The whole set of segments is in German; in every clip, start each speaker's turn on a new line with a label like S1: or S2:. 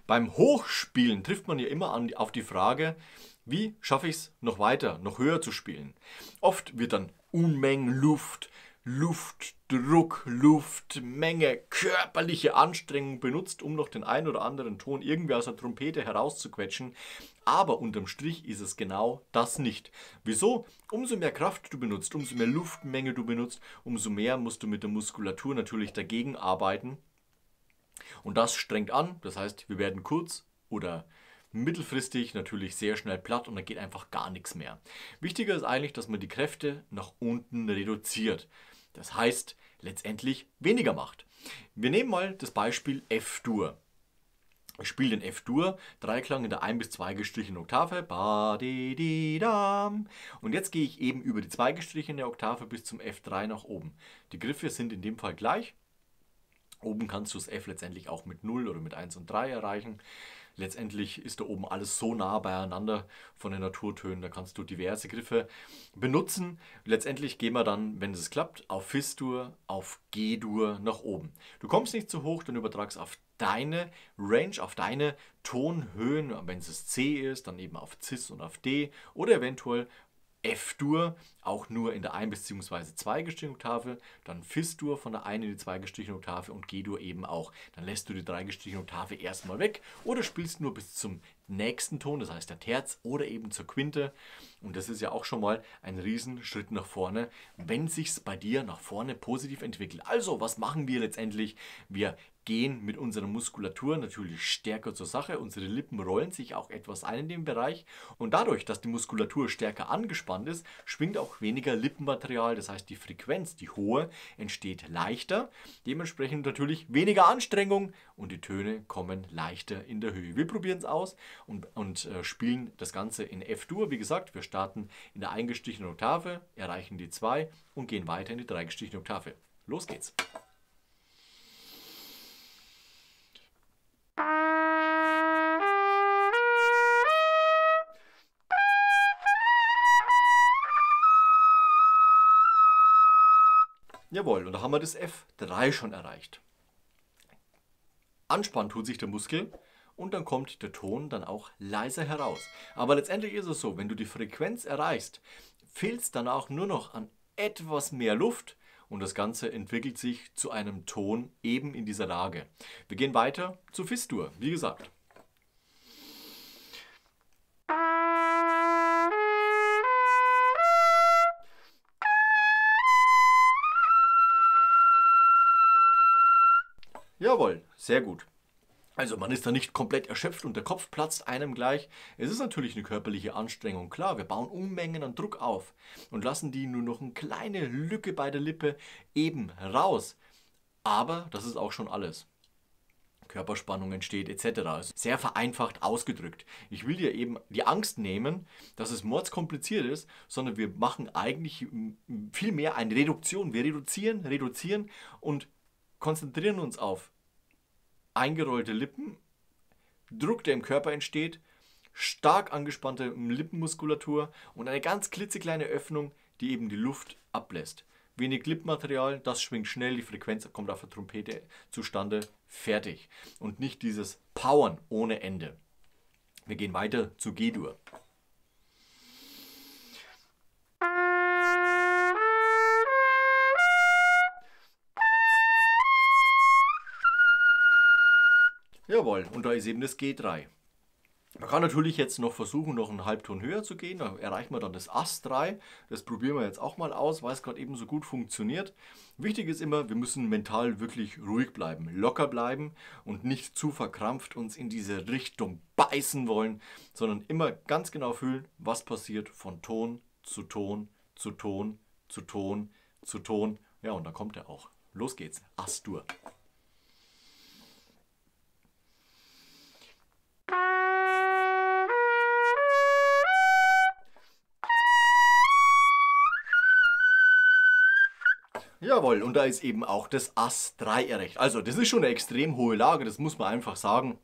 S1: Beim Hochspielen trifft man ja immer auf die Frage, wie schaffe ich es noch weiter, noch höher zu spielen. Oft wird dann Unmengen Luft, Luftdruck, Luftmenge, körperliche Anstrengung benutzt, um noch den einen oder anderen Ton irgendwie aus der Trompete herauszuquetschen. Aber unterm Strich ist es genau das nicht. Wieso? Umso mehr Kraft du benutzt, umso mehr Luftmenge du benutzt, umso mehr musst du mit der Muskulatur natürlich dagegen arbeiten. Und das strengt an, das heißt, wir werden kurz oder mittelfristig natürlich sehr schnell platt und da geht einfach gar nichts mehr. Wichtiger ist eigentlich, dass man die Kräfte nach unten reduziert. Das heißt, letztendlich weniger macht. Wir nehmen mal das Beispiel F-Dur. Ich spiele den F-Dur, Dreiklang in der 1 bis 2 gestrichenen Oktave. Ba, di, di, dam. Und jetzt gehe ich eben über die 2 gestrichene Oktave bis zum F3 nach oben. Die Griffe sind in dem Fall gleich. Oben kannst du das F letztendlich auch mit 0 oder mit 1 und 3 erreichen. Letztendlich ist da oben alles so nah beieinander von den Naturtönen, da kannst du diverse Griffe benutzen. Letztendlich gehen wir dann, wenn es klappt, auf Fis-Dur, auf G-Dur nach oben. Du kommst nicht zu hoch, dann übertragst auf deine Range, auf deine Tonhöhen. Wenn es C ist, dann eben auf Cis und auf D oder eventuell F-Dur, auch nur in der 1 bzw. 2 gestrichenen Oktave, dann Fis-Dur von der 1 in die 2 gestrichene Oktave und G-Dur eben auch. Dann lässt du die 3 gestrichene Oktave erstmal weg oder spielst nur bis zum nächsten Ton, das heißt der Terz oder eben zur Quinte. Und das ist ja auch schon mal ein Riesenschritt nach vorne, wenn sich's bei dir nach vorne positiv entwickelt. Also, was machen wir letztendlich? Wir gehen mit unserer Muskulatur natürlich stärker zur Sache. Unsere Lippen rollen sich auch etwas ein in dem Bereich. Und dadurch, dass die Muskulatur stärker angespannt ist, schwingt auch weniger Lippenmaterial. Das heißt, die Frequenz, die hohe, entsteht leichter. Dementsprechend natürlich weniger Anstrengung und die Töne kommen leichter in der Höhe. Wir probieren es aus und spielen das Ganze in F-Dur. Wie gesagt, wir starten in der eingestrichenen Oktave, erreichen die 2 und gehen weiter in die 3 gestrichene Oktave. Los geht's! Jawohl, und da haben wir das F3 schon erreicht. Anspannen tut sich der Muskel und dann kommt der Ton dann auch leiser heraus. Aber letztendlich ist es so, wenn du die Frequenz erreichst, fehlt es dann auch nur noch an etwas mehr Luft und das Ganze entwickelt sich zu einem Ton eben in dieser Lage. Wir gehen weiter zu Fis-Dur, wie gesagt. Jawohl, sehr gut. Also man ist da nicht komplett erschöpft und der Kopf platzt einem gleich. Es ist natürlich eine körperliche Anstrengung. Klar, wir bauen Unmengen an Druck auf und lassen die nur noch eine kleine Lücke bei der Lippe eben raus. Aber das ist auch schon alles. Körperspannung entsteht etc. Also sehr vereinfacht ausgedrückt. Ich will dir eben die Angst nehmen, dass es mordskompliziert ist, sondern wir machen eigentlich viel mehr eine Reduktion. Wir reduzieren und konzentrieren uns auf eingerollte Lippen, Druck, der im Körper entsteht, stark angespannte Lippenmuskulatur und eine ganz klitzekleine Öffnung, die eben die Luft ablässt. Wenig Lippenmaterial, das schwingt schnell, die Frequenz kommt auf der Trompete zustande, fertig. Und nicht dieses Powern ohne Ende. Wir gehen weiter zu G-Dur. Jawohl, und da ist eben das G3. Man kann natürlich jetzt noch versuchen, noch einen Halbton höher zu gehen. Da erreicht man dann das As3. Das probieren wir jetzt auch mal aus, weil es gerade eben so gut funktioniert. Wichtig ist immer, wir müssen mental wirklich ruhig bleiben, locker bleiben und nicht zu verkrampft uns in diese Richtung beißen wollen, sondern immer ganz genau fühlen, was passiert von Ton zu Ton zu Ton zu Ton zu Ton. Ja, und dann kommt er auch. Los geht's, As-Dur. Jawohl, und da ist eben auch das As3 erreicht. Also das ist schon eine extrem hohe Lage, das muss man einfach sagen.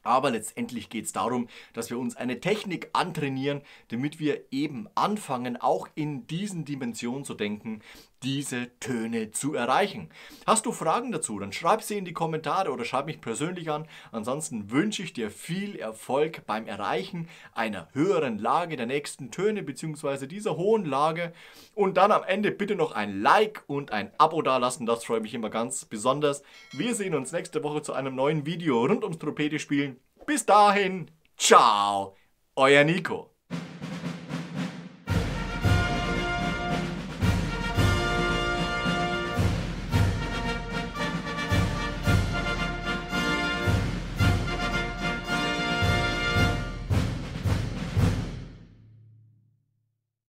S1: Aber letztendlich geht es darum, dass wir uns eine Technik antrainieren, damit wir eben anfangen, auch in diesen Dimensionen zu denken, diese Töne zu erreichen. Hast du Fragen dazu, dann schreib sie in die Kommentare oder schreib mich persönlich an. Ansonsten wünsche ich dir viel Erfolg beim Erreichen einer höheren Lage der nächsten Töne bzw. dieser hohen Lage. Und dann am Ende bitte noch ein Like und ein Abo dalassen, das freut mich immer ganz besonders. Wir sehen uns nächste Woche zu einem neuen Video rund ums Trompete spielen. Bis dahin, ciao, euer Nico.